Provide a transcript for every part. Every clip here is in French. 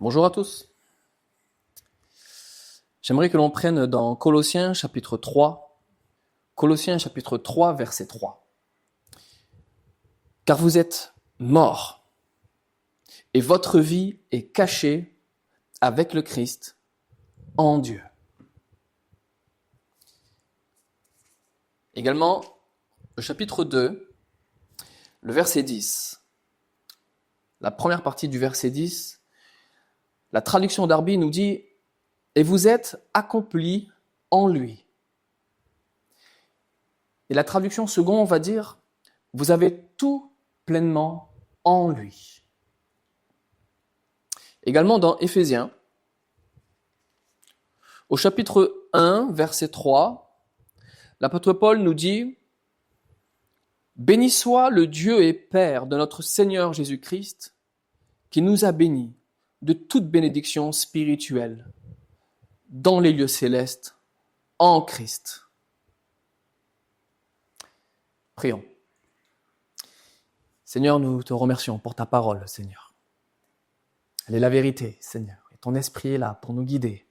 Bonjour à tous. J'aimerais que l'on prenne dans Colossiens chapitre 3, verset 3. Car vous êtes morts, et votre vie est cachée avec le Christ en Dieu. Également, le chapitre 2, le verset 10. La première partie du verset 10, la traduction d'Arby nous dit « Et vous êtes accomplis en lui ». Et la traduction seconde va dire « Vous avez tout pleinement en lui ». Également dans Éphésiens, au chapitre 1, verset 3, l'apôtre Paul nous dit « Béni soit le Dieu et Père de notre Seigneur Jésus-Christ, qui nous a bénis de toute bénédiction spirituelle dans les lieux célestes en Christ. » Prions. Seigneur, nous te remercions pour ta parole, Seigneur. Elle est la vérité, Seigneur, et ton esprit est là pour nous guider,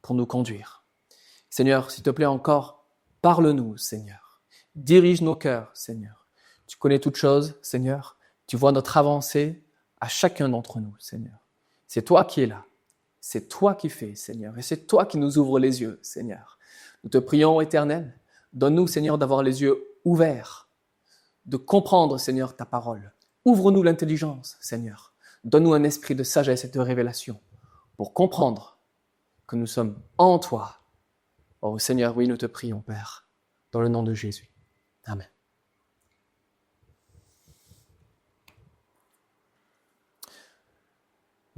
pour nous conduire. Seigneur, s'il te plaît encore, parle-nous, Seigneur. Dirige nos cœurs, Seigneur. Tu connais toutes choses, Seigneur. Tu vois notre avancée à chacun d'entre nous, Seigneur. C'est toi qui es là. C'est toi qui fais, Seigneur. Et c'est toi qui nous ouvres les yeux, Seigneur. Nous te prions, Éternel. Donne-nous, Seigneur, d'avoir les yeux ouverts, de comprendre, Seigneur, ta parole. Ouvre-nous l'intelligence, Seigneur. Donne-nous un esprit de sagesse et de révélation pour comprendre que nous sommes en toi. Oh, Seigneur, oui, nous te prions, Père, dans le nom de Jésus. Amen.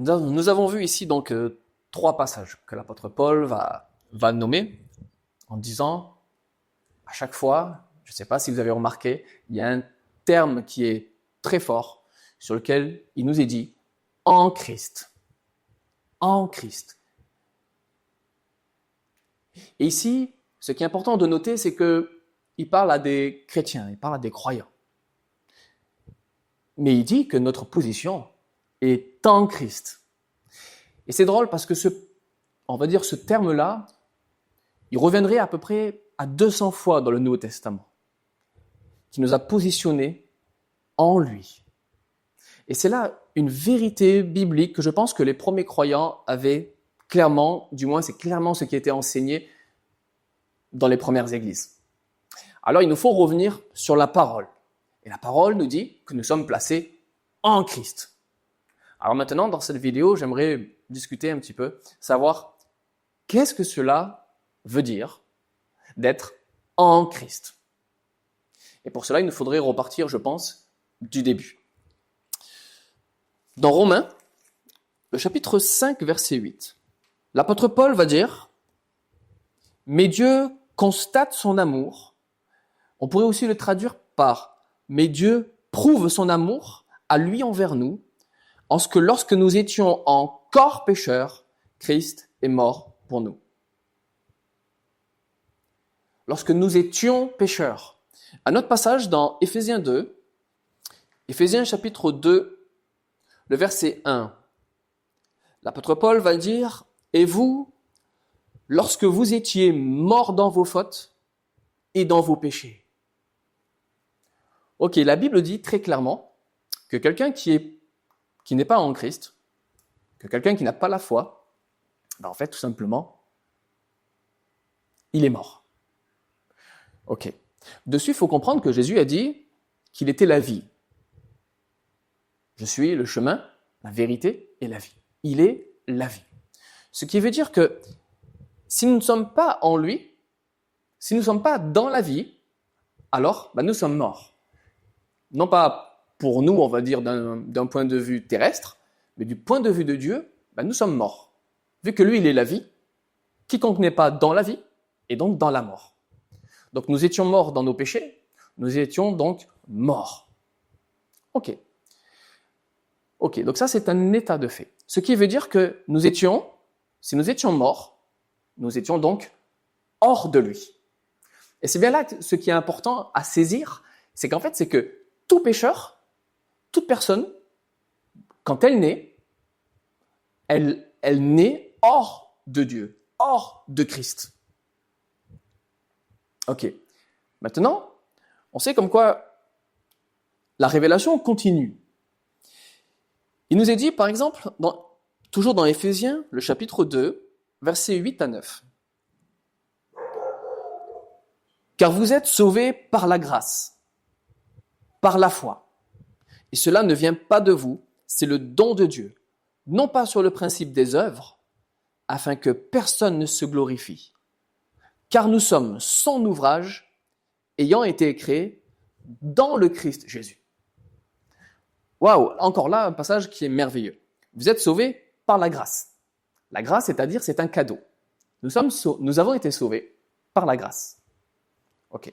Nous avons vu ici donc trois passages que l'apôtre Paul va nommer en disant à chaque fois, je ne sais pas si vous avez remarqué, il y a un terme qui est très fort sur lequel il nous est dit en Christ. En Christ. Et ici, ce qui est important de noter, c'est qu'il parle à des chrétiens, il parle à des croyants. Mais il dit que notre position est en Christ. Et c'est drôle parce que ce terme-là, il reviendrait à peu près à 200 fois dans le Nouveau Testament, qui nous a positionnés en lui. Et c'est là une vérité biblique que je pense que les premiers croyants avaient clairement, du moins c'est clairement ce qui était enseigné dans les premières églises. Alors il nous faut revenir sur la parole. Et la parole nous dit que nous sommes placés en Christ. Alors maintenant, dans cette vidéo, j'aimerais discuter un petit peu, savoir qu'est-ce que cela veut dire d'être en Christ. Et pour cela, il nous faudrait repartir, je pense, du début. Dans Romains, le chapitre 5, verset 8, l'apôtre Paul va dire « Mais Dieu constate son amour ». On pourrait aussi le traduire par « Mais Dieu prouve son amour à lui envers nous, en ce que lorsque nous étions encore pécheurs, Christ est mort pour nous. » Lorsque nous étions pécheurs. Un autre passage dans Éphésiens 2, Éphésiens chapitre 2, le verset 1. L'apôtre Paul va dire « Et vous, lorsque vous étiez morts dans vos fautes et dans vos péchés. » Ok, la Bible dit très clairement que quelqu'un qui n'est pas en Christ, que quelqu'un qui n'a pas la foi, en fait, tout simplement, il est mort. Ok. Dessus, il faut comprendre que Jésus a dit qu'il était la vie. Je suis le chemin, la vérité et la vie. Il est la vie. Ce qui veut dire que si nous ne sommes pas en lui, si nous ne sommes pas dans la vie, alors nous sommes morts. Non pas pour nous, on va dire, d'un point de vue terrestre, mais du point de vue de Dieu, nous sommes morts. Vu que lui, il est la vie, quiconque n'est pas dans la vie est donc dans la mort. Donc nous étions morts dans nos péchés, nous étions donc morts. Ok, donc ça c'est un état de fait. Ce qui veut dire que si nous étions morts, nous étions donc hors de lui. Et c'est bien là ce qui est important à saisir, c'est qu'en fait c'est que tout pécheur, toute personne, quand elle naît, elle naît hors de Dieu, hors de Christ. Ok. Maintenant, on sait comme quoi la révélation continue. Il nous est dit, par exemple, toujours dans Éphésiens, le chapitre 2, versets 8 à 9. Car vous êtes sauvés par la grâce, par la foi. Et cela ne vient pas de vous, c'est le don de Dieu, non pas sur le principe des œuvres, afin que personne ne se glorifie. Car nous sommes son ouvrage, ayant été créés dans le Christ Jésus. Waouh, encore là, un passage qui est merveilleux. Vous êtes sauvés par la grâce. La grâce, c'est-à-dire, c'est un cadeau. Nous avons été sauvés par la grâce. Ok.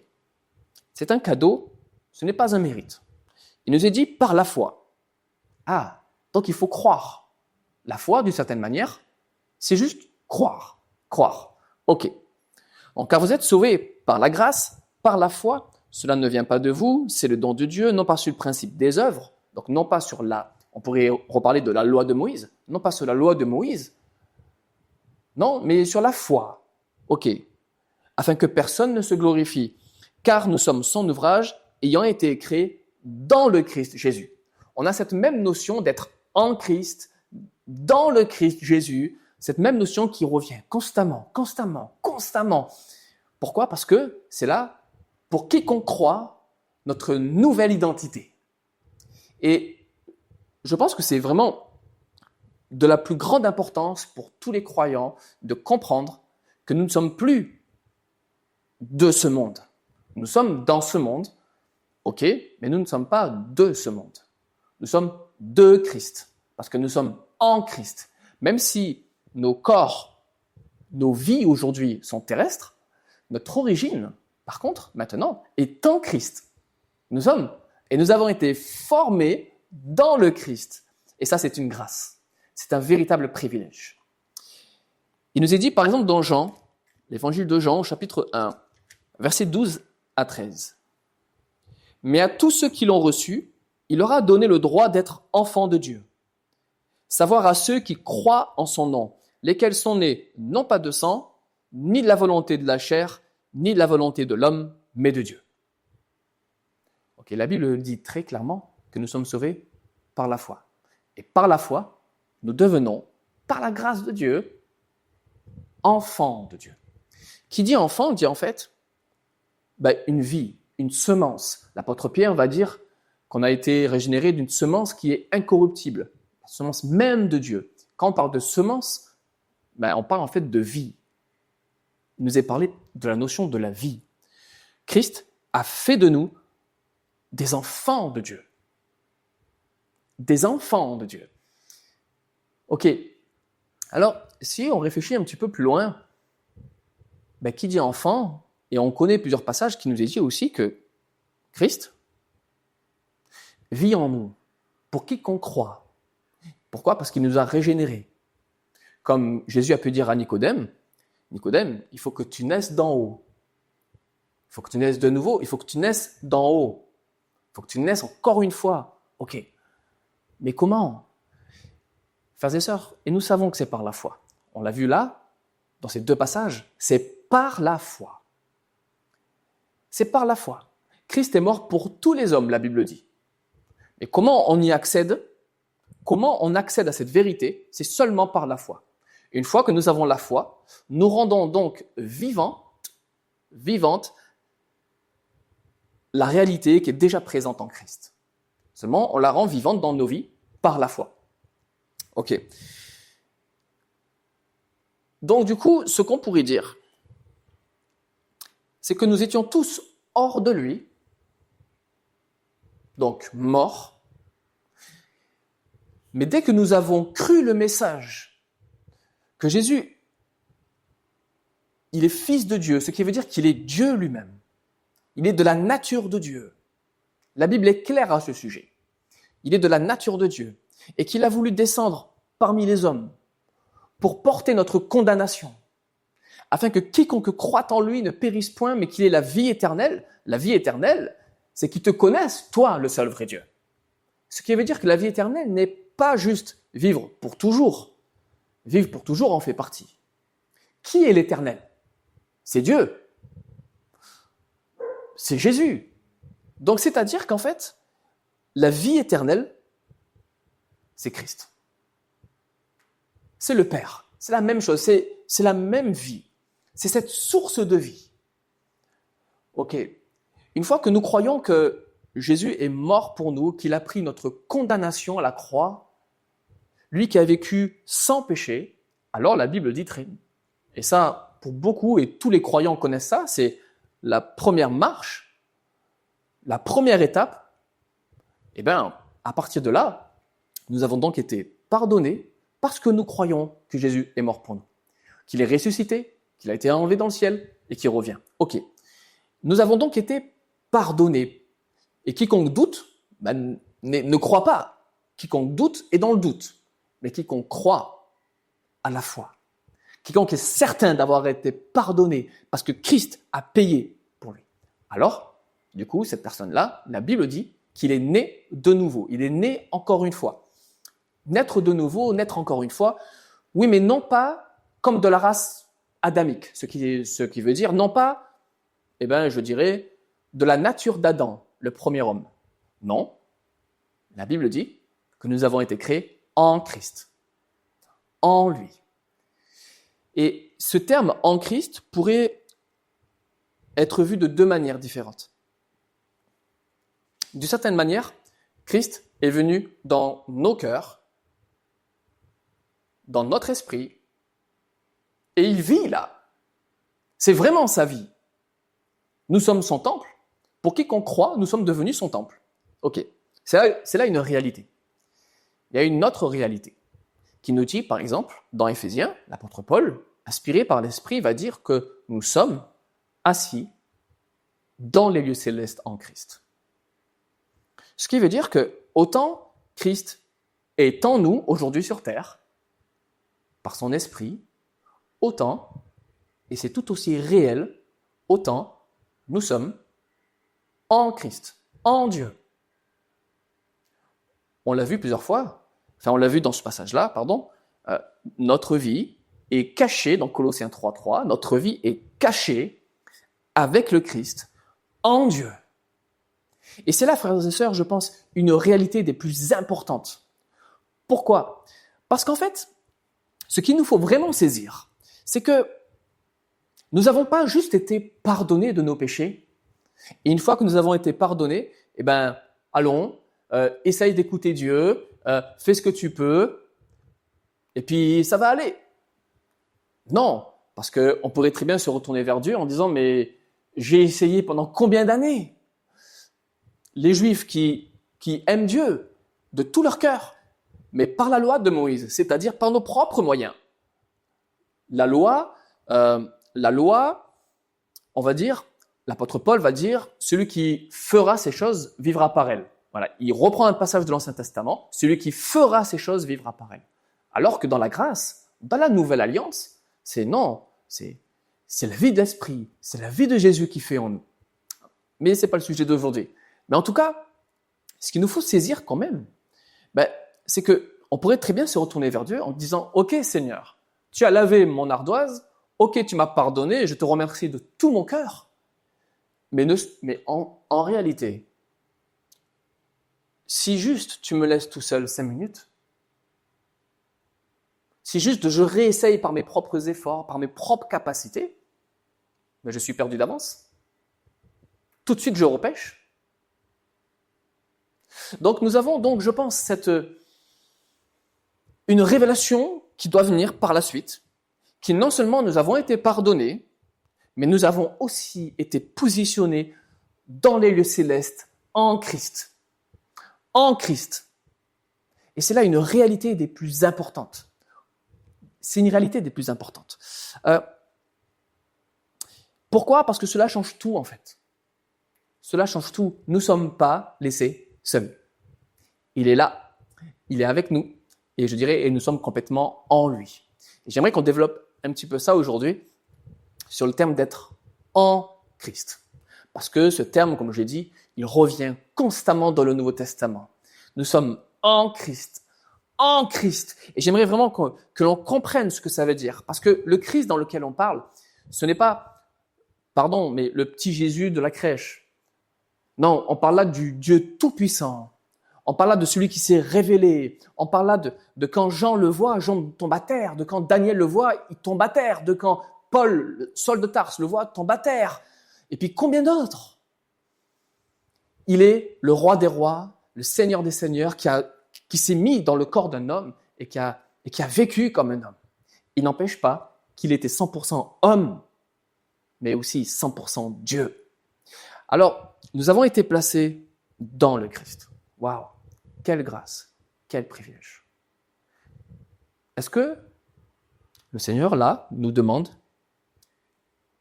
C'est un cadeau, ce n'est pas un mérite. Il nous est dit par la foi. Ah, donc il faut croire. La foi, d'une certaine manière, c'est juste croire. Croire. Ok. Donc, car vous êtes sauvés par la grâce, par la foi, cela ne vient pas de vous, c'est le don de Dieu, non pas sur le principe des œuvres, donc non pas sur on pourrait reparler de la loi de Moïse, non pas sur la loi de Moïse, non, mais sur la foi. Ok. Afin que personne ne se glorifie, car nous sommes son ouvrage, ayant été créés dans le Christ Jésus. On a cette même notion d'être en Christ, dans le Christ Jésus, cette même notion qui revient constamment. Pourquoi ? Parce que c'est là, pour quiconque croit, notre nouvelle identité. Et je pense que c'est vraiment de la plus grande importance pour tous les croyants de comprendre que nous ne sommes plus de ce monde. Nous sommes dans ce monde, ok, mais nous ne sommes pas de ce monde. Nous sommes de Christ, parce que nous sommes en Christ. Même si nos corps, nos vies aujourd'hui sont terrestres, notre origine, par contre, maintenant, est en Christ. Nous avons été formés dans le Christ. Et ça, c'est une grâce. C'est un véritable privilège. Il nous est dit, par exemple, dans Jean, l'évangile de Jean, au chapitre 1, versets 12 à 13. Mais à tous ceux qui l'ont reçu, il leur a donné le droit d'être enfants de Dieu. Savoir à ceux qui croient en son nom, lesquels sont nés non pas de sang, ni de la volonté de la chair, ni de la volonté de l'homme, mais de Dieu. Ok, la Bible dit très clairement que nous sommes sauvés par la foi. Et par la foi, nous devenons, par la grâce de Dieu, enfants de Dieu. Qui dit enfant, dit en fait une vie, une semence. L'apôtre Pierre va dire qu'on a été régénéré d'une semence qui est incorruptible, la semence même de Dieu. Quand on parle de semence, on parle en fait de vie. Il nous est parlé de la notion de la vie. Christ a fait de nous des enfants de Dieu. Des enfants de Dieu. Ok. Alors, si on réfléchit un petit peu plus loin, qui dit enfant, et on connaît plusieurs passages qui nous disent aussi que Christ vit en nous, pour quiconque croit. Pourquoi ? Parce qu'il nous a régénérés. Comme Jésus a pu dire à Nicodème, Nicodème, il faut que tu naisses d'en haut. Il faut que tu naisses de nouveau, il faut que tu naisses d'en haut. Il faut que tu naisses encore une fois. Ok. Mais comment ? Frères et sœurs, et nous savons que c'est par la foi. On l'a vu là, dans ces deux passages, c'est par la foi. C'est par la foi. Christ est mort pour tous les hommes, la Bible dit. Mais comment on y accède ? Comment on accède à cette vérité ? C'est seulement par la foi. Une fois que nous avons la foi, nous rendons donc vivante la réalité qui est déjà présente en Christ. Seulement, on la rend vivante dans nos vies par la foi. Ok. Donc du coup, ce qu'on pourrait dire, c'est que nous étions tous hors de lui, donc morts. Mais dès que nous avons cru le message que Jésus, il est fils de Dieu, ce qui veut dire qu'il est Dieu lui-même. Il est de la nature de Dieu. La Bible est claire à ce sujet. Il est de la nature de Dieu et qu'il a voulu descendre parmi les hommes pour porter notre condamnation, afin que quiconque croit en lui ne périsse point, mais qu'il ait la vie éternelle. La vie éternelle, c'est qu'il te connaisse, toi, le seul vrai Dieu. Ce qui veut dire que la vie éternelle n'est pas juste vivre pour toujours, vivre pour toujours en fait partie. Qui est l'Éternel? C'est Dieu. C'est Jésus. Donc c'est-à-dire qu'en fait, la vie éternelle, c'est Christ. C'est le Père. C'est la même chose. C'est la même vie. C'est cette source de vie. Ok. Une fois que nous croyons que Jésus est mort pour nous, qu'il a pris notre condamnation à la croix, lui qui a vécu sans péché, alors la Bible dit très bien. Et ça, pour beaucoup, et tous les croyants connaissent ça, c'est la première marche, la première étape. Eh bien, à partir de là, nous avons donc été pardonnés parce que nous croyons que Jésus est mort pour nous, qu'il est ressuscité, qu'il a été enlevé dans le ciel et qu'il revient. Ok. Nous avons donc été pardonnés. Et quiconque doute, ne croit pas. Quiconque doute est dans le doute. Mais quiconque croit à la foi. Quiconque est certain d'avoir été pardonné parce que Christ a payé pour lui. Alors, du coup, cette personne-là, la Bible dit qu'il est né de nouveau. Il est né encore une fois. Naître de nouveau, naître encore une fois, oui, mais non pas comme de la race adamique. Ce qui veut dire, non pas, je dirais, de la nature d'Adam, le premier homme. Non, la Bible dit que nous avons été créés en Christ, en lui. Et ce terme « en Christ » pourrait être vu de deux manières différentes. D'une certaine manière, Christ est venu dans nos cœurs, dans notre esprit, et il vit là. C'est vraiment sa vie. Nous sommes son temple. Pour quiconque croit, nous sommes devenus son temple. Ok, c'est là une réalité. Il y a une autre réalité qui nous dit, par exemple, dans Éphésiens, l'apôtre Paul, inspiré par l'Esprit, va dire que nous sommes assis dans les lieux célestes en Christ. Ce qui veut dire que autant Christ est en nous aujourd'hui sur terre, par son esprit, autant, et c'est tout aussi réel, autant nous sommes en Christ, en Dieu. On l'a vu plusieurs fois, on l'a vu dans ce passage-là, notre vie est cachée, dans Colossiens 3.3, notre vie est cachée avec le Christ en Dieu. Et c'est là, frères et sœurs, je pense, une réalité des plus importantes. Pourquoi? Parce qu'en fait, ce qu'il nous faut vraiment saisir, c'est que nous n'avons pas juste été pardonnés de nos péchés, et une fois que nous avons été pardonnés, allons, essaye d'écouter Dieu, fais ce que tu peux, et puis ça va aller. Non, parce qu'on pourrait très bien se retourner vers Dieu en disant « mais j'ai essayé pendant combien d'années ?» Les Juifs qui aiment Dieu de tout leur cœur, mais par la loi de Moïse, c'est-à-dire par nos propres moyens. La loi, on va dire, l'apôtre Paul va dire « celui qui fera ces choses vivra par elles ». Voilà, il reprend un passage de l'Ancien Testament, « celui qui fera ces choses vivra par elles ». Alors que dans la grâce, dans la Nouvelle Alliance, c'est la vie de l'Esprit, c'est la vie de Jésus qui fait en nous. Mais ce n'est pas le sujet d'aujourd'hui. Mais en tout cas, ce qu'il nous faut saisir quand même, c'est qu'on pourrait très bien se retourner vers Dieu en disant « Ok Seigneur, tu as lavé mon ardoise, ok tu m'as pardonné, je te remercie de tout mon cœur. » Mais en réalité, si juste tu me laisses tout seul 5 minutes, si juste je réessaye par mes propres efforts, par mes propres capacités, je suis perdu d'avance. Tout de suite je repêche. Donc nous avons je pense, une révélation qui doit venir par la suite, qui non seulement nous avons été pardonnés, mais nous avons aussi été positionnés dans les lieux célestes en Christ. En Christ. Et c'est là une réalité des plus importantes. C'est une réalité des plus importantes. Pourquoi? Parce que cela change tout en fait. Cela change tout. Nous ne sommes pas laissés seuls. Il est là, il est avec nous, et nous sommes complètement en lui. Et j'aimerais qu'on développe un petit peu ça aujourd'hui sur le terme d'être en Christ. Parce que ce terme, comme je l'ai dit, il revient constamment dans le Nouveau Testament. Nous sommes en Christ, en Christ. Et j'aimerais vraiment que l'on comprenne ce que ça veut dire. Parce que le Christ dans lequel on parle, ce n'est pas, pardon, mais le petit Jésus de la crèche. Non, on parle là du Dieu tout-puissant. On parle là de celui qui s'est révélé. On parle là de quand Jean le voit, Jean tombe à terre. De quand Daniel le voit, il tombe à terre. De quand Paul, Saul de Tarse, le voit, tombe à terre. Et puis combien d'autres? Il est le roi des rois, le seigneur des seigneurs, qui s'est mis dans le corps d'un homme et qui a vécu comme un homme. Il n'empêche pas qu'il était 100% homme, mais aussi 100% Dieu. Alors, nous avons été placés dans le Christ. Waouh, quelle grâce, quel privilège. Est-ce que le Seigneur, là, nous demande,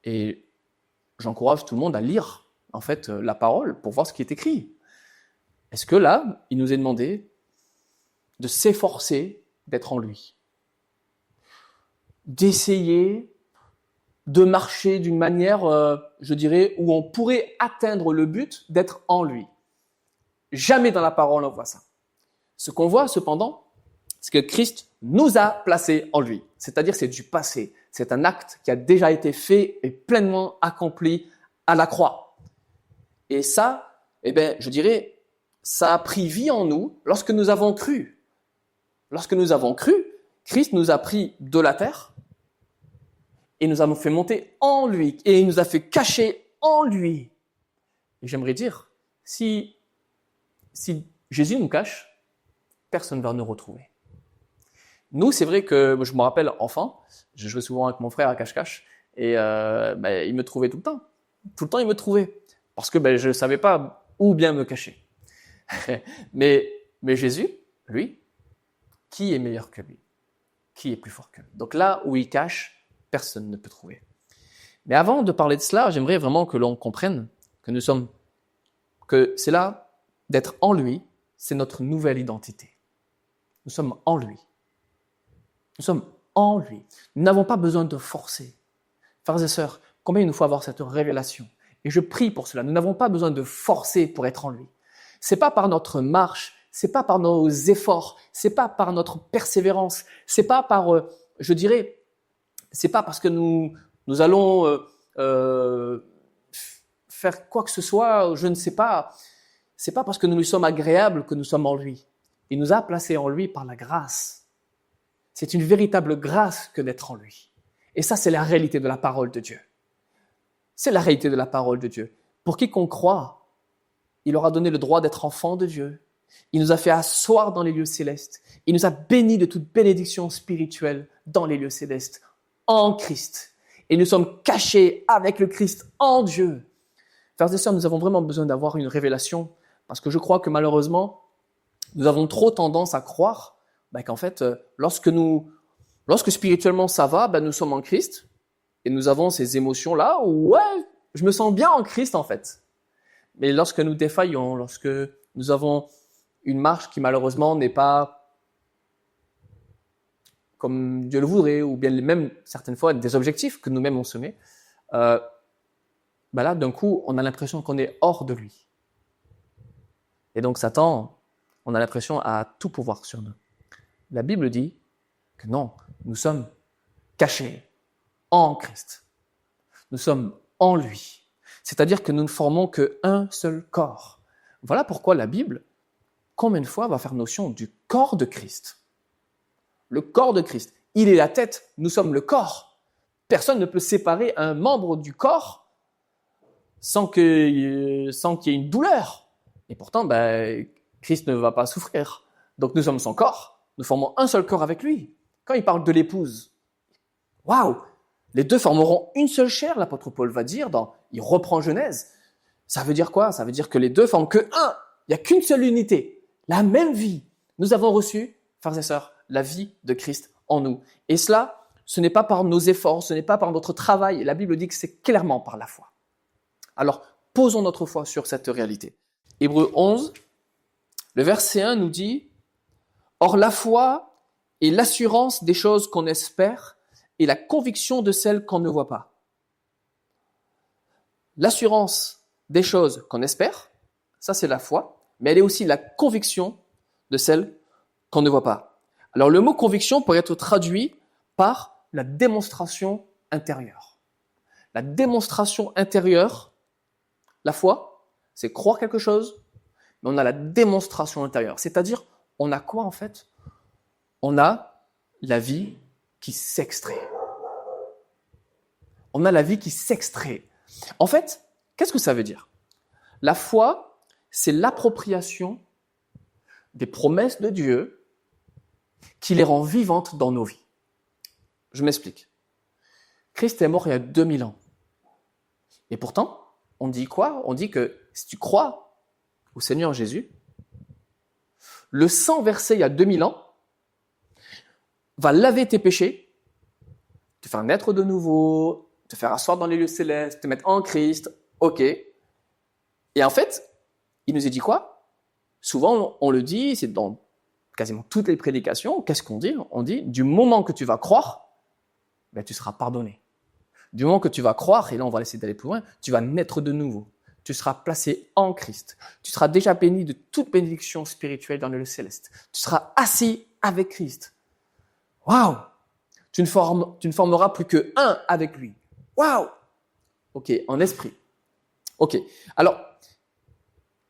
et j'encourage tout le monde à lire, en fait, la parole pour voir ce qui est écrit. Est-ce que là, il nous est demandé de s'efforcer d'être en lui, d'essayer de marcher d'une manière, je dirais, où on pourrait atteindre le but d'être en lui. Jamais dans la parole on voit ça. Ce qu'on voit cependant, c'est que Christ nous a placés en lui. C'est-à-dire c'est du passé. C'est un acte qui a déjà été fait et pleinement accompli à la croix. Et ça, je dirais, ça a pris vie en nous lorsque nous avons cru. Lorsque nous avons cru, Christ nous a pris de la terre et nous avons fait monter en lui et il nous a fait cacher en lui. Et j'aimerais dire, si Jésus nous cache, personne ne va nous retrouver. Nous, c'est vrai que je me rappelle enfant, je jouais souvent avec mon frère à cache-cache et il me trouvait tout le temps. Tout le temps, il me trouvait parce que je ne savais pas où bien me cacher. mais Jésus, lui, qui est meilleur que lui? Qui est plus fort que lui? Donc là où il cache, personne ne peut trouver. Mais avant de parler de cela, j'aimerais vraiment que l'on comprenne que c'est là d'être en lui, c'est notre nouvelle identité. Nous sommes en lui. Nous sommes en lui. Nous n'avons pas besoin de forcer. Frères et sœurs, combien il nous faut avoir cette révélation? Et je prie pour cela. Nous n'avons pas besoin de forcer pour être en lui. C'est pas par notre marche, c'est pas par nos efforts, c'est pas par notre persévérance, c'est pas par, c'est pas parce que nous allons faire quoi que ce soit, je ne sais pas. C'est pas parce que nous lui sommes agréables que nous sommes en lui. Il nous a placés en lui par la grâce. C'est une véritable grâce que d'être en lui. Et ça, c'est la réalité de la parole de Dieu. C'est la réalité de la parole de Dieu. Pour quiconque croit, il aura donné le droit d'être enfant de Dieu. Il nous a fait asseoir dans les lieux célestes. Il nous a bénis de toute bénédiction spirituelle dans les lieux célestes, en Christ. Et nous sommes cachés avec le Christ en Dieu. Frères et sœurs, nous avons vraiment besoin d'avoir une révélation parce que je crois que malheureusement, nous avons trop tendance à croire qu'en fait, lorsque spirituellement ça va, nous sommes en Christ et nous avons ces émotions-là où, ouais, je me sens bien en Christ en fait. Mais lorsque nous défaillons, lorsque nous avons une marche qui malheureusement n'est pas comme Dieu le voudrait, ou bien même certaines fois des objectifs que nous-mêmes on se met, là d'un coup on a l'impression qu'on est hors de lui. Et donc Satan, on a l'impression à tout pouvoir sur nous. La Bible dit que non, nous sommes cachés en Christ. Nous sommes en lui. C'est-à-dire que nous ne formons qu'un seul corps. Voilà pourquoi la Bible, combien de fois va faire notion du corps de Christ? Le corps de Christ. Il est la tête, nous sommes le corps. Personne ne peut séparer un membre du corps sans qu'il y ait une douleur. Et pourtant, Christ ne va pas souffrir. Donc nous sommes son corps, nous formons un seul corps avec lui. Quand il parle de l'épouse, waouh, les deux formeront une seule chair, l'apôtre Paul va dire, il reprend Genèse. Ça veut dire quoi? Ça veut dire que les deux forment que un. Il n'y a qu'une seule unité, la même vie. Nous avons reçu, frères et sœurs, la vie de Christ en nous. Et cela, ce n'est pas par nos efforts, ce n'est pas par notre travail. La Bible dit que c'est clairement par la foi. Alors, posons notre foi sur cette réalité. Hébreux 11, le verset 1 nous dit « Or la foi est l'assurance des choses qu'on espère et la conviction de celles qu'on ne voit pas. » L'assurance des choses qu'on espère, ça c'est la foi, mais elle est aussi la conviction de celles qu'on ne voit pas. Alors le mot conviction pourrait être traduit par la démonstration intérieure. La démonstration intérieure, la foi, c'est croire quelque chose, mais on a la démonstration intérieure. C'est-à-dire, on a quoi en fait? On a la vie qui s'extrait. On a la vie qui s'extrait. En fait, qu'est-ce que ça veut dire? La foi, c'est l'appropriation des promesses de Dieu qui les rend vivantes dans nos vies. Je m'explique. Christ est mort il y a 2000 ans. Et pourtant, on dit quoi? On dit que si tu crois au Seigneur Jésus, le sang versé il y a 2000 ans va laver tes péchés, te faire naître de nouveau, te faire asseoir dans les lieux célestes, te mettre en Christ, ok. Et en fait, il nous a dit quoi? Souvent, on le dit, c'est dans quasiment toutes les prédications, qu'est-ce qu'on dit? On dit, du moment que tu vas croire, ben, tu seras pardonné. Du moment que tu vas croire, et là on va essayer d'aller plus loin, tu vas naître de nouveau. Tu seras placé en Christ. Tu seras déjà béni de toute bénédiction spirituelle dans le lieu céleste. Tu seras assis avec Christ. Waouh! Tu ne formeras plus que un avec lui. Waouh! Ok, en esprit. Ok, alors,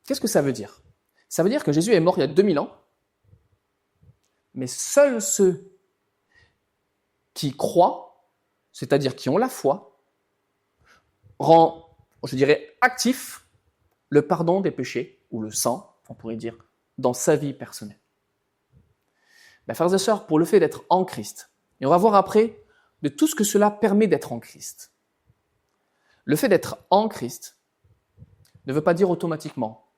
qu'est-ce que ça veut dire? Ça veut dire que Jésus est mort il y a 2000 ans, mais seuls ceux qui croient, c'est-à-dire qui ont la foi, rend, je dirais, actif le pardon des péchés, ou le sang, on pourrait dire, dans sa vie personnelle. Ben, frères et sœurs, pour le fait d'être en Christ, et on va voir après de tout ce que cela permet d'être en Christ. Le fait d'être en Christ ne veut pas dire automatiquement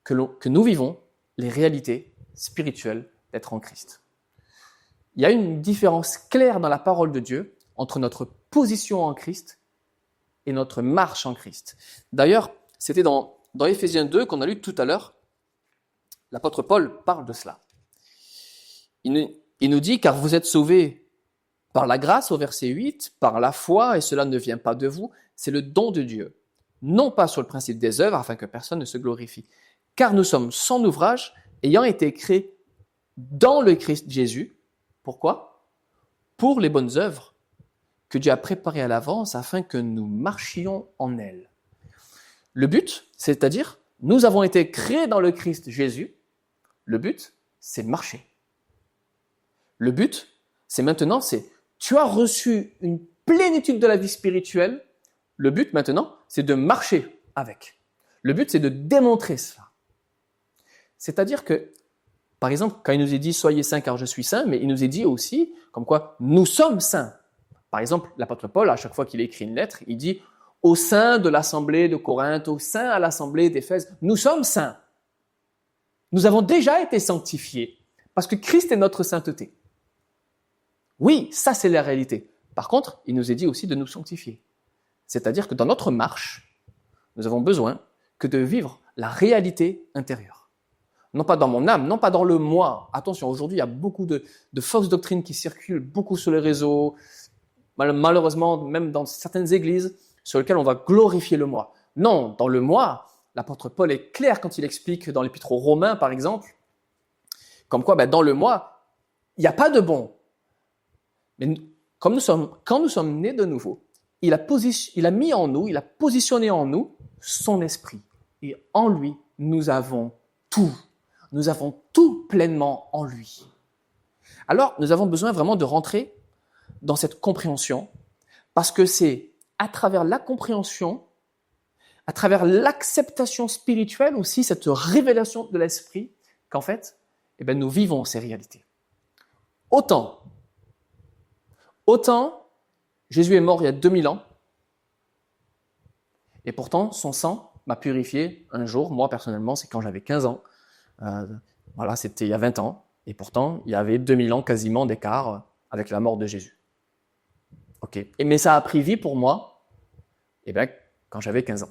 que nous vivons les réalités spirituelles d'être en Christ. Il y a une différence claire dans la parole de Dieu entre notre position en Christ et notre marche en Christ. D'ailleurs, c'était dans Éphésiens 2 qu'on a lu tout à l'heure, l'apôtre Paul parle de cela. Il nous dit, car vous êtes sauvés par la grâce, au verset 8, par la foi, et cela ne vient pas de vous, c'est le don de Dieu, non pas sur le principe des œuvres, afin que personne ne se glorifie. Car nous sommes son ouvrage, ayant été créés dans le Christ Jésus. Pourquoi? Pour les bonnes œuvres que Dieu a préparées à l'avance, afin que nous marchions en elles. Le but, c'est-à-dire, nous avons été créés dans le Christ Jésus. Le but, c'est de marcher. Le but, c'est maintenant, tu as reçu une plénitude de la vie spirituelle. Le but maintenant, c'est de marcher avec. Le but, c'est de démontrer cela. C'est-à-dire que, par exemple, quand il nous est dit « Soyez saints car je suis saint », mais il nous est dit aussi, comme quoi, nous sommes saints. Par exemple, l'apôtre Paul, à chaque fois qu'il écrit une lettre, il dit « Au sein de l'assemblée de Corinthe, au sein à l'assemblée d'Éphèse, nous sommes saints. Nous avons déjà été sanctifiés, parce que Christ est notre sainteté. » Oui, ça c'est la réalité. Par contre, il nous est dit aussi de nous sanctifier. C'est-à-dire que dans notre marche, nous avons besoin que de vivre la réalité intérieure. Non pas dans mon âme, non pas dans le moi. Attention, aujourd'hui, il y a beaucoup de fausses doctrines qui circulent, beaucoup sur les réseaux, malheureusement, même dans certaines églises, sur lesquelles on va glorifier le moi. Non, dans le moi, l'apôtre Paul est clair quand il explique dans l'épître aux Romains, par exemple, comme quoi, dans le moi, il n'y a pas de bon. Mais quand nous sommes nés de nouveau, il a mis en nous, il a positionné en nous son esprit. Et en lui, nous avons tout. Nous avons tout pleinement en lui. Alors, nous avons besoin vraiment de rentrer dans cette compréhension, parce que c'est à travers la compréhension, à travers l'acceptation spirituelle aussi, cette révélation de l'esprit, qu'en fait, nous vivons ces réalités. Autant, Jésus est mort il y a 2000 ans, et pourtant, son sang m'a purifié un jour. Moi, personnellement, c'est quand j'avais 15 ans. Voilà, c'était il y a 20 ans. Et pourtant, il y avait 2000 ans quasiment d'écart avec la mort de Jésus. Ok. Mais ça a pris vie pour moi, quand j'avais 15 ans.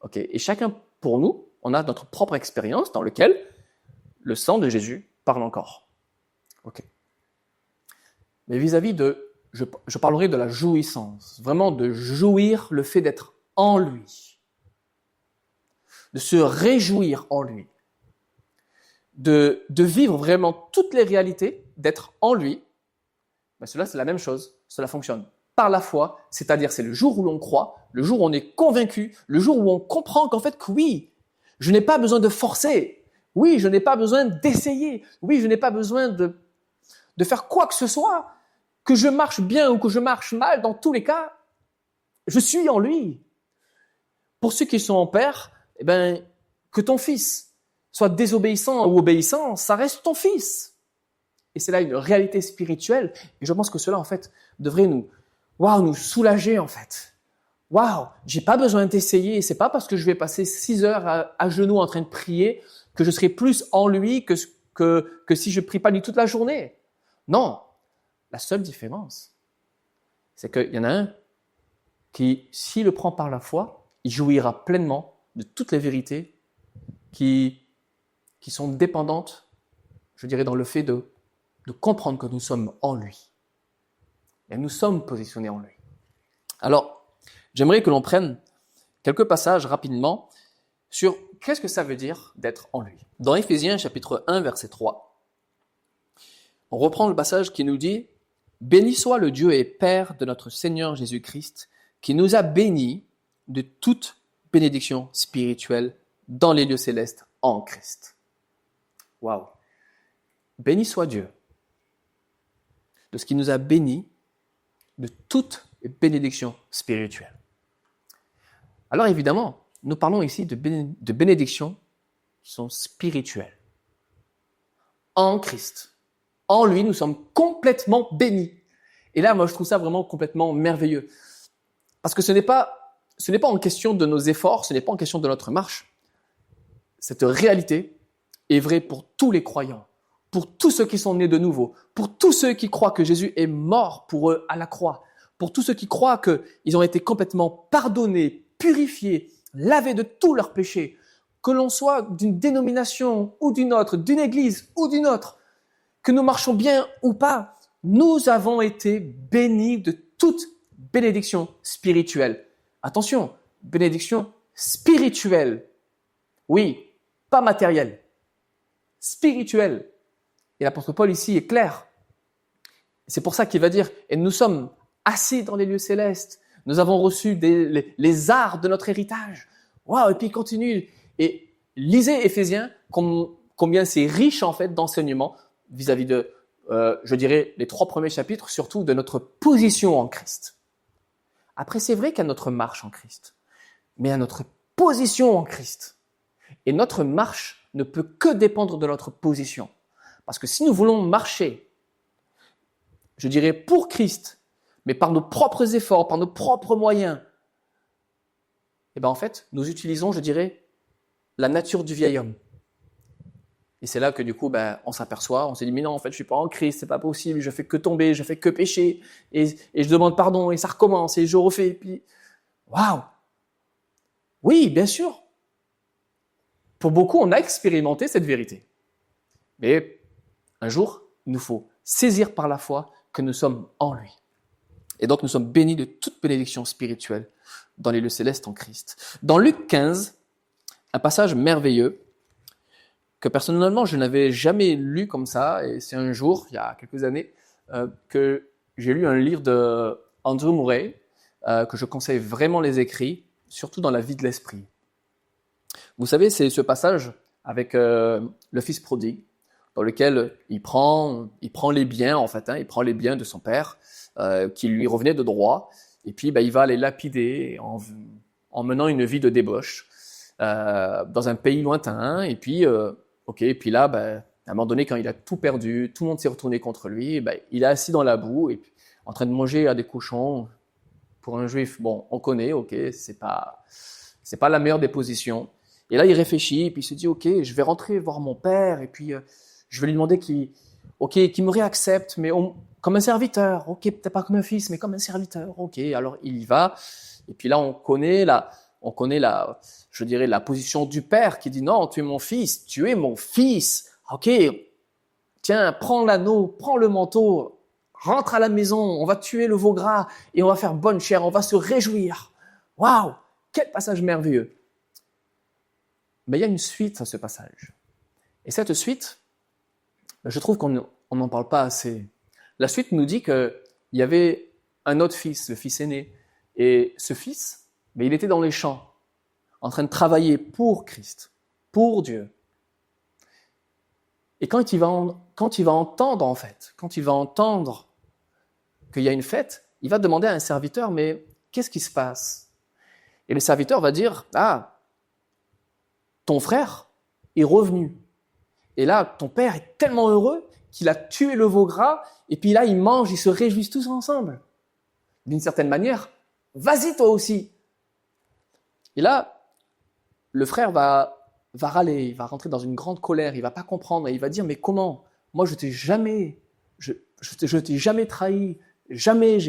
Ok. Et chacun, pour nous, on a notre propre expérience dans laquelle le sang de Jésus parle encore. Ok. Mais vis-à-vis de, je parlerai de la jouissance, vraiment de jouir le fait d'être en lui, de se réjouir en lui, de vivre vraiment toutes les réalités d'être en lui, ben cela c'est la même chose, cela fonctionne par la foi, c'est-à-dire c'est le jour où l'on croit, le jour où on est convaincu, le jour où on comprend qu'en fait que oui, je n'ai pas besoin de forcer, oui, je n'ai pas besoin d'essayer, oui, je n'ai pas besoin de faire quoi que ce soit, que je marche bien ou que je marche mal, dans tous les cas, je suis en lui. Pour ceux qui sont en père, eh ben, que ton fils soit désobéissant ou obéissant, ça reste ton fils. Et c'est là une réalité spirituelle. Et je pense que cela, en fait, devrait nous soulager, en fait. J'ai pas besoin d'essayer. C'est pas parce que je vais passer 6 heures à genoux en train de prier que je serai plus en lui que si je prie pas lui toute la journée. Non. La seule différence, c'est qu'il y en a un qui, s'il le prend par la foi, il jouira pleinement de toutes les vérités qui sont dépendantes, je dirais, dans le fait de comprendre que nous sommes en lui. Et nous sommes positionnés en lui. Alors, j'aimerais que l'on prenne quelques passages rapidement sur qu'est-ce que ça veut dire d'être en lui. Dans Éphésiens chapitre 1, verset 3, on reprend le passage qui nous dit « Béni soit le Dieu et Père de notre Seigneur Jésus-Christ, qui nous a bénis de toute bénédiction spirituelle dans les lieux célestes en Christ. » Waouh! Béni soit Dieu de ce qui nous a bénis de toute bénédiction spirituelle. Alors évidemment, nous parlons ici de bénédictions qui sont spirituelles. En Christ. En lui, nous sommes complètement bénis. Et là, moi, je trouve ça vraiment complètement merveilleux. Parce que ce n'est pas en question de nos efforts, ce n'est pas en question de notre marche. Cette réalité est vraie pour tous les croyants, pour tous ceux qui sont nés de nouveau, pour tous ceux qui croient que Jésus est mort pour eux à la croix, pour tous ceux qui croient qu'ils ont été complètement pardonnés, purifiés, lavés de tous leurs péchés, que l'on soit d'une dénomination ou d'une autre, d'une église ou d'une autre, que nous marchons bien ou pas, nous avons été bénis de toute bénédiction spirituelle. Attention, bénédiction spirituelle. Oui, pas matérielle. Spirituelle. Et l'apôtre Paul ici est clair. C'est pour ça qu'il va dire, et nous sommes assis dans les lieux célestes. Nous avons reçu les arts de notre héritage. Waouh, et puis il continue. Et lisez Éphésiens, combien c'est riche en fait d'enseignements vis-à-vis de, je dirais, les 3 premiers chapitres, surtout de notre position en Christ. Après, c'est vrai qu'il y a notre marche en Christ, mais il y a notre position en Christ. Et notre marche ne peut que dépendre de notre position. Parce que si nous voulons marcher, je dirais pour Christ, mais par nos propres efforts, par nos propres moyens, eh bien en fait, nous utilisons, je dirais, la nature du vieil homme. Et c'est là que du coup, on s'aperçoit, on se dit, mais non, en fait, je suis pas en Christ, c'est pas possible, je fais que tomber, je fais que pécher, et je demande pardon, et ça recommence, et je refais, et puis, waouh! Oui, bien sûr. Pour beaucoup, on a expérimenté cette vérité. Mais un jour, il nous faut saisir par la foi que nous sommes en lui. Et donc, nous sommes bénis de toute bénédiction spirituelle dans les lieux célestes en Christ. Dans Luc 15, un passage merveilleux que personnellement, je n'avais jamais lu comme ça. Et c'est un jour, il y a quelques années, que j'ai lu un livre de Andrew Murray, que je conseille vraiment les écrits, surtout dans la vie de l'esprit. Vous savez, c'est ce passage avec le fils prodigue, dans lequel il prend les biens, en fait, il prend les biens de son père, qui lui revenaient de droit, et puis il va les lapider en menant une vie de débauche dans un pays lointain, et puis, et puis là, à un moment donné, quand il a tout perdu, tout le monde s'est retourné contre lui, il est assis dans la boue, et puis, en train de manger à des cochons. Pour un juif, bon, on connaît, c'est pas la meilleure des positions. Et là, il réfléchit, et puis il se dit, je vais rentrer voir mon père, et puis je vais lui demander qu'il me réaccepte, mais comme un serviteur. Peut-être pas comme un fils, mais comme un serviteur. Alors il y va, et puis là, on connaît la, je dirais, la position du père qui dit, non, tu es mon fils, tu es mon fils. Tiens, prends l'anneau, prends le manteau, rentre à la maison, on va tuer le veau gras, et on va faire bonne chère, on va se réjouir. Waouh, quel passage merveilleux. Mais il y a une suite à ce passage. Et cette suite, je trouve qu'on on n'en parle pas assez. La suite nous dit qu'il y avait un autre fils, le fils aîné. Et ce fils, il était dans les champs, en train de travailler pour Christ, pour Dieu. Et quand il va entendre qu'il y a une fête, il va demander à un serviteur, mais qu'est-ce qui se passe? Et le serviteur va dire, ton frère est revenu. Et là, ton père est tellement heureux qu'il a tué le veau gras, et puis là, ils mangent, ils se réjouissent tous ensemble. D'une certaine manière, vas-y toi aussi. Et là, le frère va râler, il va rentrer dans une grande colère, il va pas comprendre, et il va dire, mais comment? Moi, je t'ai jamais trahi, jamais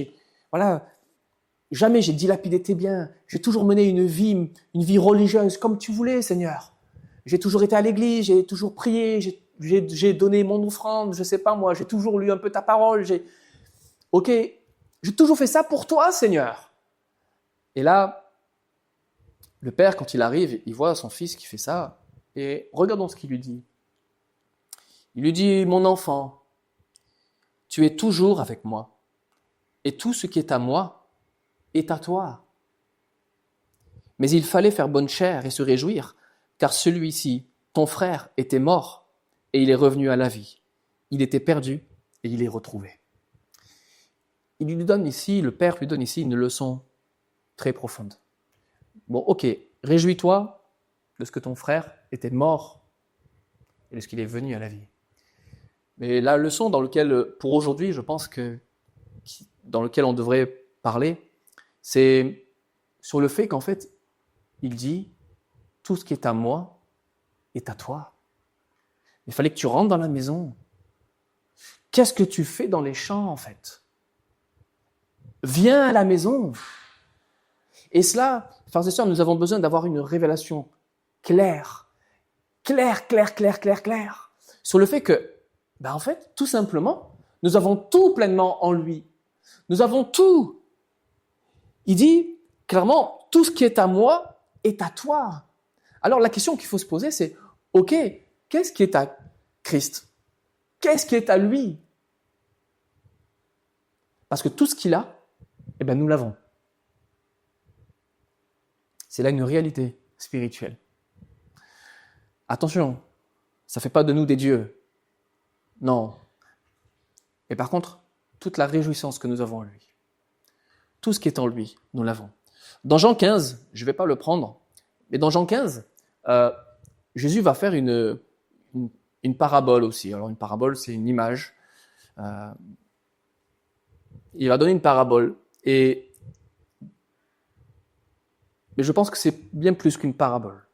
j'ai dilapidé tes biens, j'ai toujours mené une vie religieuse comme tu voulais, Seigneur. J'ai toujours été à l'église, j'ai toujours prié, j'ai donné mon offrande, je sais pas moi, j'ai toujours lu un peu ta parole, j'ai toujours fait ça pour toi, Seigneur. Et là, le père, quand il arrive, il voit son fils qui fait ça, et regardons ce qu'il lui dit. Il lui dit, mon enfant, tu es toujours avec moi, et tout ce qui est à moi est à toi. Mais il fallait faire bonne chère et se réjouir, car celui-ci, ton frère, était mort, et il est revenu à la vie. Il était perdu, et il est retrouvé. Le père lui donne ici une leçon très profonde. Bon, ok, réjouis-toi de ce que ton frère était mort et de ce qu'il est venu à la vie. Mais la leçon pour aujourd'hui, je pense dans lequel on devrait parler, c'est sur le fait qu'en fait, il dit, tout ce qui est à moi est à toi. Il fallait que tu rentres dans la maison. Qu'est-ce que tu fais dans les champs, en fait? Viens à la maison. Et cela, frères et sœurs, nous avons besoin d'avoir une révélation claire, sur le fait que, en fait, tout simplement, nous avons tout pleinement en lui. Nous avons tout. Il dit, clairement, tout ce qui est à moi est à toi. Alors, la question qu'il faut se poser, c'est, ok, qu'est-ce qui est à Christ? Qu'est-ce qui est à lui? Parce que tout ce qu'il a, nous l'avons. C'est là une réalité spirituelle. Attention, ça ne fait pas de nous des dieux. Non. Mais par contre, toute la réjouissance que nous avons en lui, tout ce qui est en lui, nous l'avons. Dans Jean 15, je ne vais pas le prendre, mais dans Jean 15, Jésus va faire une parabole aussi. Alors une parabole, c'est une image. Il va donner une parabole. Mais je pense que c'est bien plus qu'une parabole.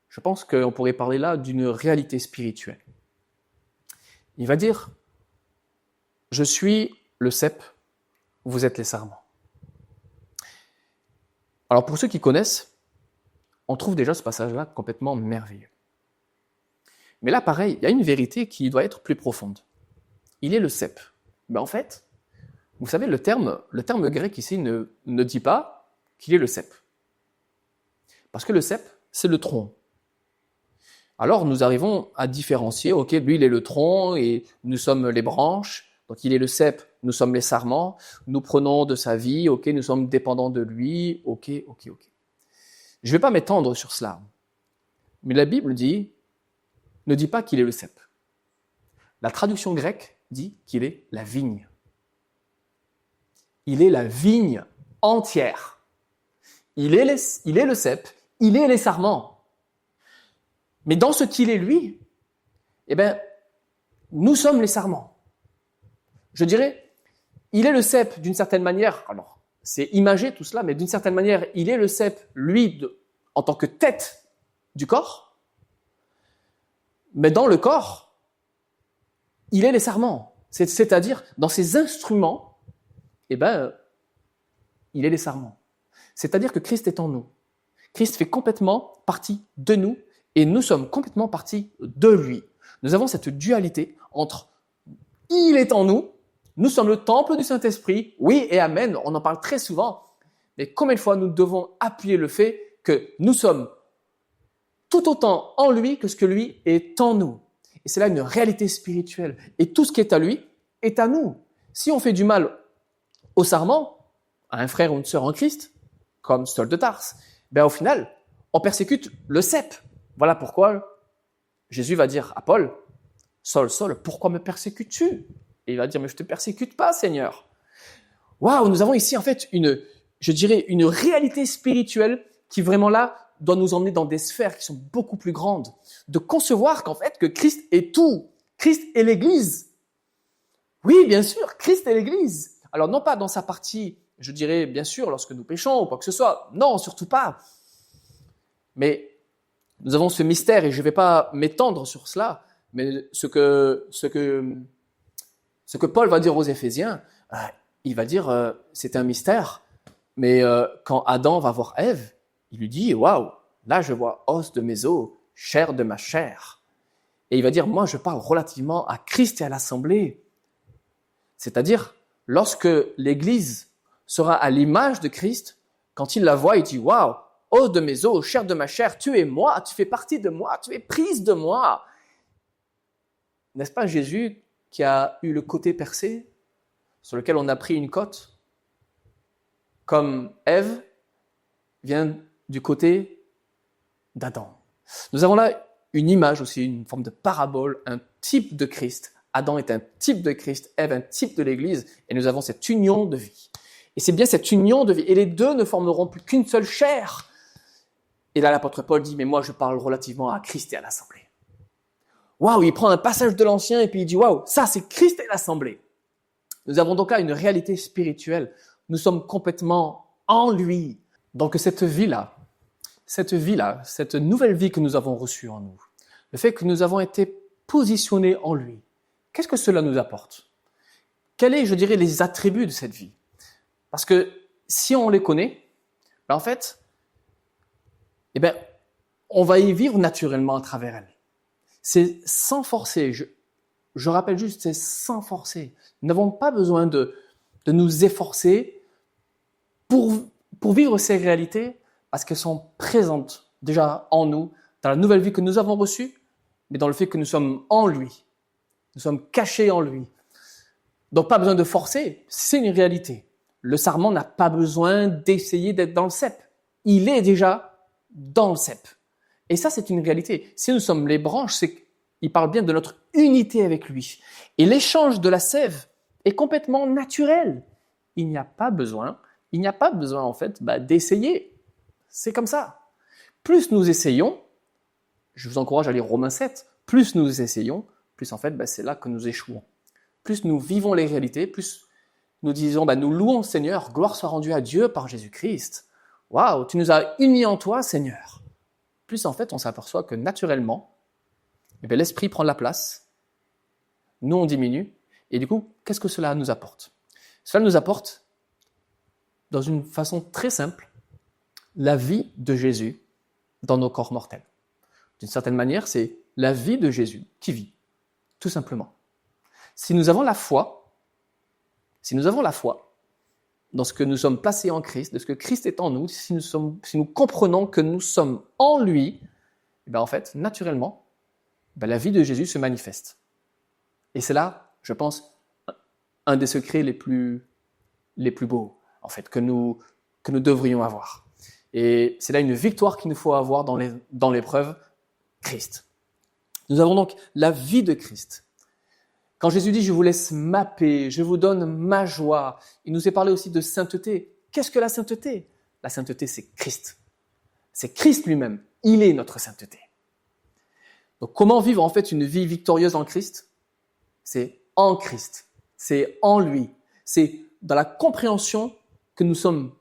Je pense qu'on pourrait parler là d'une réalité spirituelle. Il va dire, je suis le cep, vous êtes les sarments. Alors pour ceux qui connaissent, on trouve déjà ce passage-là complètement merveilleux. Mais là, pareil, il y a une vérité qui doit être plus profonde. Il est le cep. En fait, vous savez, le terme grec ici ne dit pas qu'il est le cep. Parce que le cep, c'est le tronc. Alors nous arrivons à différencier, ok, lui il est le tronc et nous sommes les branches, donc il est le cep, nous sommes les sarments, nous prenons de sa vie, ok, nous sommes dépendants de lui, ok. Je ne vais pas m'étendre sur cela, mais la Bible ne dit pas qu'il est le cep. La traduction grecque dit qu'il est la vigne. Il est la vigne entière. Il est le cep, il est les sarments. Mais dans ce qu'il est lui, nous sommes les sarments. Je dirais, il est le cep d'une certaine manière, alors c'est imagé tout cela, mais d'une certaine manière, il est le cep, lui, en tant que tête du corps, mais dans le corps, il est les sarments. C'est-à-dire, dans ses instruments, il est les sarments. C'est-à-dire que Christ est en nous. Christ fait complètement partie de nous et nous sommes complètement partie de lui. Nous avons cette dualité entre il est en nous, nous sommes le temple du Saint-Esprit, oui et amen, on en parle très souvent, mais combien de fois nous devons appuyer le fait que nous sommes tout autant en lui que ce que lui est en nous. Et c'est là une réalité spirituelle. Et tout ce qui est à lui est à nous. Si on fait du mal au sarment, à un frère ou une sœur en Christ, comme Saul de Tarse, au final, on persécute le cep. Voilà pourquoi Jésus va dire à Paul, « Saul, Saul, pourquoi me persécutes-tu » Et il va dire, « Mais je ne te persécute pas, Seigneur. » Waouh, nous avons ici en fait une réalité spirituelle qui vraiment là doit nous emmener dans des sphères qui sont beaucoup plus grandes. De concevoir qu'en fait que Christ est tout. Christ est l'Église. Oui, bien sûr, Christ est l'Église. Alors non pas dans sa partie, je dirais bien sûr lorsque nous péchons ou quoi que ce soit. Non, surtout pas. Mais nous avons ce mystère et je ne vais pas m'étendre sur cela. Mais ce que Paul va dire aux Éphésiens, il va dire c'est un mystère. Mais quand Adam va voir Ève, il lui dit, waouh, là je vois os de mes os, chair de ma chair. Et il va dire, moi je parle relativement à Christ et à l'Assemblée. C'est-à-dire, lorsque l'Église sera à l'image de Christ, quand il la voit, il dit, waouh, os de mes os, chair de ma chair, tu es moi, tu fais partie de moi, tu es prise de moi. N'est-ce pas Jésus qui a eu le côté percé, sur lequel on a pris une côte, comme Ève vient du côté d'Adam. Nous avons là une image aussi, une forme de parabole, un type de Christ. Adam est un type de Christ, Ève un type de l'Église, et nous avons cette union de vie. Et c'est bien cette union de vie, et les deux ne formeront plus qu'une seule chair. Et là, l'apôtre Paul dit, mais moi je parle relativement à Christ et à l'Assemblée. Waouh, il prend un passage de l'Ancien et puis il dit, waouh, ça c'est Christ et l'Assemblée. Nous avons donc là une réalité spirituelle. Nous sommes complètement en lui. Donc cette vie-là, cette nouvelle vie que nous avons reçue en nous, le fait que nous avons été positionnés en lui, qu'est-ce que cela nous apporte? Quels sont, je dirais, les attributs de cette vie? Parce que si on les connaît, en fait, on va y vivre naturellement à travers elle. C'est sans forcer. Je rappelle juste, c'est sans forcer. Nous n'avons pas besoin de nous efforcer pour vivre ces réalités parce qu'elles sont présentes déjà en nous, dans la nouvelle vie que nous avons reçue, mais dans le fait que nous sommes en lui. Nous sommes cachés en lui. Donc pas besoin de forcer, c'est une réalité. Le sarment n'a pas besoin d'essayer d'être dans le cep. Il est déjà dans le cep. Et ça, c'est une réalité. Si nous sommes les branches, il parle bien de notre unité avec lui. Et l'échange de la sève est complètement naturel. Il n'y a pas besoin en fait d'essayer. C'est comme ça. Plus nous essayons, je vous encourage à lire Romains 7, plus nous essayons, plus en fait c'est là que nous échouons. Plus nous vivons les réalités, plus nous disons nous louons Seigneur, gloire soit rendue à Dieu par Jésus-Christ. Waouh, tu nous as unis en toi Seigneur. Plus en fait on s'aperçoit que naturellement, l'esprit prend la place, nous on diminue, et du coup, qu'est-ce que cela nous apporte? Cela nous apporte, dans une façon très simple, la vie de Jésus dans nos corps mortels. D'une certaine manière, c'est la vie de Jésus qui vit, tout simplement. Si nous avons la foi dans ce que nous sommes placés en Christ, de ce que Christ est en nous, si nous comprenons que nous sommes en lui, en fait, naturellement, la vie de Jésus se manifeste. Et c'est là, je pense, un des secrets les plus beaux, en fait, que nous devrions avoir. Et c'est là une victoire qu'il nous faut avoir dans l'épreuve, Christ. Nous avons donc la vie de Christ. Quand Jésus dit « je vous laisse ma paix, je vous donne ma joie », il nous est parlé aussi de sainteté. Qu'est-ce que la sainteté? La sainteté, c'est Christ. C'est Christ lui-même. Il est notre sainteté. Donc, comment vivre en fait une vie victorieuse en Christ? C'est en Christ, c'est en lui, c'est dans la compréhension que nous sommes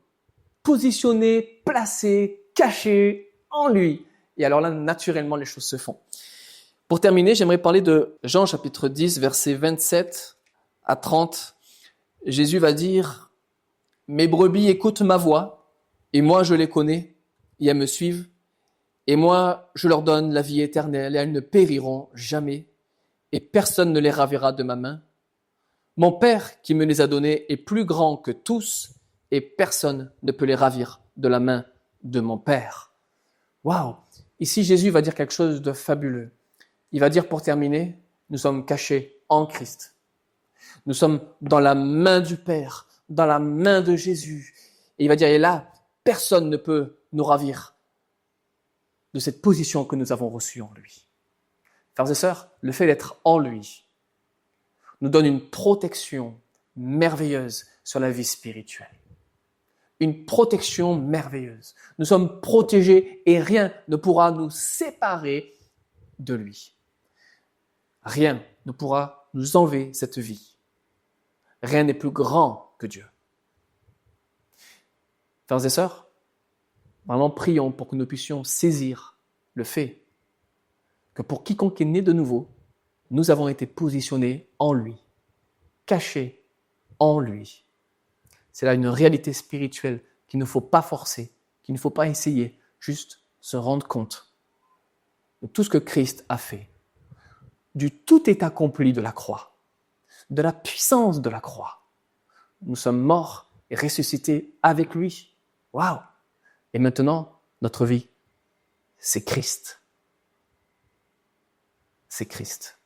positionnés, placés, cachés en lui. Et alors là, naturellement, les choses se font. Pour terminer, j'aimerais parler de Jean chapitre 10, versets 27 à 30. Jésus va dire « Mes brebis écoutent ma voix, et moi je les connais, et elles me suivent. Et moi, je leur donne la vie éternelle et elles ne périront jamais et personne ne les ravira de ma main. Mon Père qui me les a donnés est plus grand que tous et personne ne peut les ravir de la main de mon Père. » Waouh! Ici, Jésus va dire quelque chose de fabuleux. il va dire pour terminer, nous sommes cachés en Christ. Nous sommes dans la main du Père, dans la main de Jésus. Et il va dire, et là, personne ne peut nous ravir de cette position que nous avons reçue en lui. Frères et sœurs, le fait d'être en lui nous donne une protection merveilleuse sur la vie spirituelle. Une protection merveilleuse. Nous sommes protégés et rien ne pourra nous séparer de lui. Rien ne pourra nous enlever cette vie. Rien n'est plus grand que Dieu. Frères et sœurs, vraiment prions pour que nous puissions saisir le fait que pour quiconque est né de nouveau, nous avons été positionnés en lui, cachés en lui. C'est là une réalité spirituelle qu'il ne faut pas forcer, qu'il ne faut pas essayer, juste se rendre compte de tout ce que Christ a fait, du tout est accompli de la croix, de la puissance de la croix. Nous sommes morts et ressuscités avec lui. Waouh! Et maintenant, notre vie, c'est Christ. C'est Christ.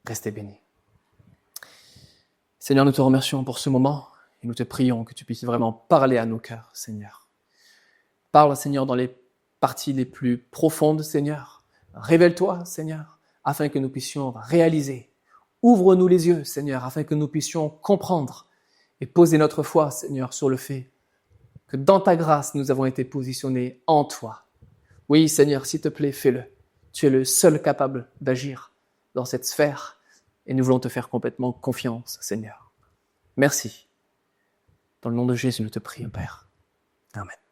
Restez bénis. Seigneur, nous te remercions pour ce moment et nous te prions que tu puisses vraiment parler à nos cœurs, Seigneur. Parle, Seigneur, dans les parties les plus profondes, Seigneur. Révèle-toi, Seigneur, afin que nous puissions réaliser. Ouvre-nous les yeux, Seigneur, afin que nous puissions comprendre et poser notre foi, Seigneur, sur le fait que dans ta grâce, nous avons été positionnés en toi. Oui, Seigneur, s'il te plaît, fais-le. Tu es le seul capable d'agir dans cette sphère et nous voulons te faire complètement confiance, Seigneur. Merci. Dans le nom de Jésus, nous te prions, Père. Amen.